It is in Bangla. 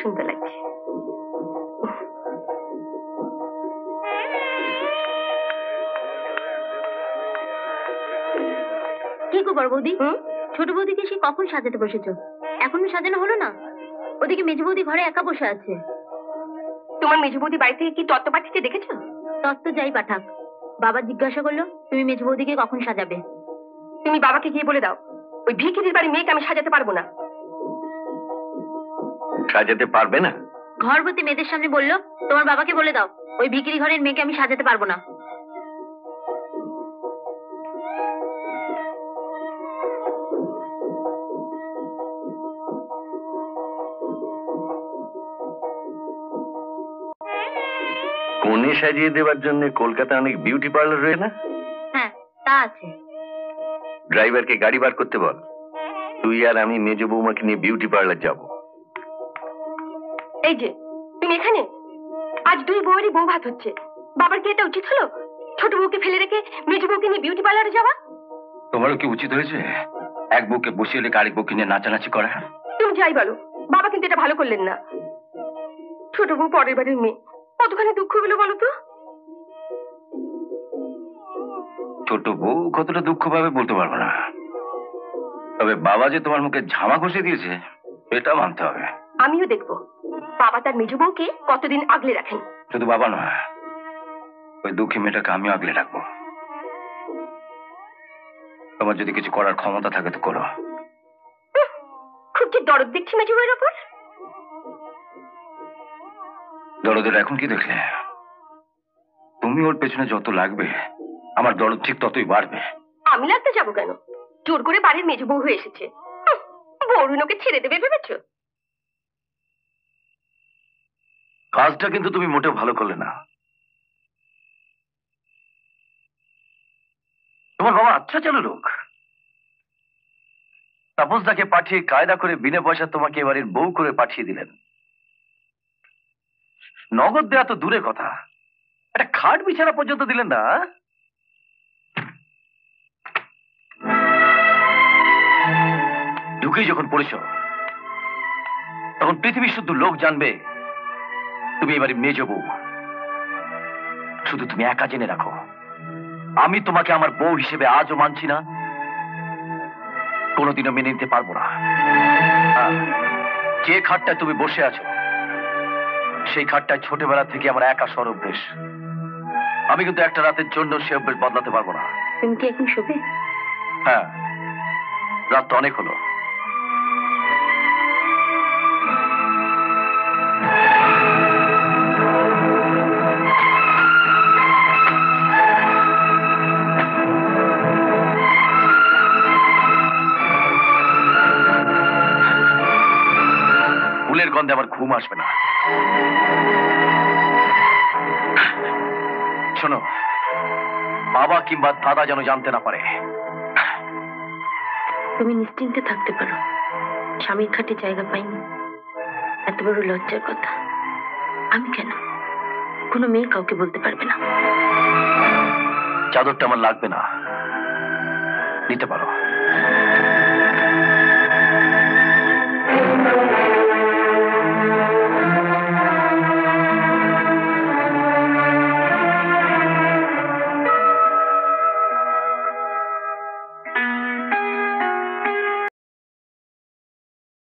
সুন্দর লাগছে। কি গো বড় বৌদি, ছোট বৌদিকে সে কখন সাজাতে বসেছো? এখনো সাজানো হলো না? ওদিকে মেজ বৌদি ঘরে একা বসে আছে। তোমার মেজ বৌদি বাড়ি থেকে কি তত্ত্ব পাঠিয়েছে দেখেছো? তত্ত্ব যাই পাঠাক, বাবা জিজ্ঞাসা করলো তুমি মেজ বৌদিকে কখন সাজাবে। তুমি বাবাকে গিয়ে বলে দাও ওই ভিখিরির বাড়ি মেয়েকে আমি সাজাতে পারবো না। সাজাতে পারবে না? ঘরবতী মেয়েদের সামনে বললো তোমার বাবাকে বলে দাও ওই ভিখিরি ঘরের মেয়েকে আমি সাজাতে পারবো না। কনে সাজিয়ে দেওয়ার জন্য কলকাতা অনেক বিউটি পার্লার রয়েছে না? হ্যাঁ তা আছে। ড্রাইভারকে গাড়ি বার করতে বল, তুই আর আমি মেজ বৌমাকে নিয়ে বিউটি পার্লার যাব। এই যে তুমি এখানে, আজ দুই বউয়েরই বউ ভাত হচ্ছে, বাবার কি এটা উচিত হলো ছোট বউকে ফেলে রেখে মেজ বউকে নিয়ে বিউটি পার্লারে যাওয়া? তোমারও কি উচিত হয়েছে এক বউকে বসিয়ে রেখে আরেক বউকে নিয়ে নাচানাচি করা? তুমি যাই বলো, বাবা কিন্তু এটা ভালো করলেন না। ছোট বউ পরের বাড়ির মেয়ে, কতখানি দুঃখ হলো বলো তো? ছোট বউ কতটা দুঃখ পাবে বলতে পারবো না, তবে বাবা যে তোমার মুখে ঝামা ঘষে দিয়েছে এটা মানতে হবে। আমিও দেখবো বাবা তার মেজ বউকে কতদিন আগলে রাখেন। শুধু বাবা নয়, ওই দুঃখী মেয়েটাকে আমিও আগলে রাখবো। তোমার যদি কিছু করার ক্ষমতা থাকে তো করো। খুব যে দরদ দেখছি মেজ বউয়ের ওপর। দরদের এখন কি দেখলে? তুমি ওর পেছনে যত লাগবে আমার দরদ ঠিক ততই বাড়বে। আমি লাগতে যাবো কেন? জোর করে বাড়ির মেজ বউ হয়ে এসেছে, বরুণকে ছেড়ে দেবে ভেবেছো? কাজটা কিন্তু তুমি মোটেও ভালো করলে না। তোমার বাবা আচ্ছা চালু লোক, তাপসদাকে পাঠিয়ে কায়দা করে বিনা পয়সা তোমাকে এবারের বউ করে পাঠিয়ে দিলেন। নগদ দেয়া তো দূরের কথা, একটা খাট বিছানা পর্যন্ত দিলেন না। ঢুকেই যখন পড়েছ তখন পৃথিবীর শুধু লোক জানবে তুমি এবারে মেজ বউ। শুধু তুমি একা জেনে রাখো, আমি তোমাকে আমার বউ হিসেবে আজও মানছি না, কোনোদিনও মেনে নিতে পারবো না। যে খাটটায় তুমি বসে আছো সেই খাটটায় ছোটবেলা থেকে আমার একা সর অভ্যেস। আমি কিন্তু একটা রাতের জন্য সে অভ্যেস বদলাতে পারবো না। তুমি কি এখন শোবে? হ্যাঁ, রাত তো অনেক হলো। ফুলের গন্ধে আমার ঘুম আসবে না। শোনো, বাবা কিংবা দাদা যেন জানতে না পারে। তুমি নিশ্চিন্তে থাকতে পারো, স্বামীর খাটে জায়গা পাইনি, এত বড় লজ্জার কথা আমি কেন, কোনো মেয়ে কাউকে বলতে পারবে না। চাদরটা আমার লাগবে না, নিতে পারো।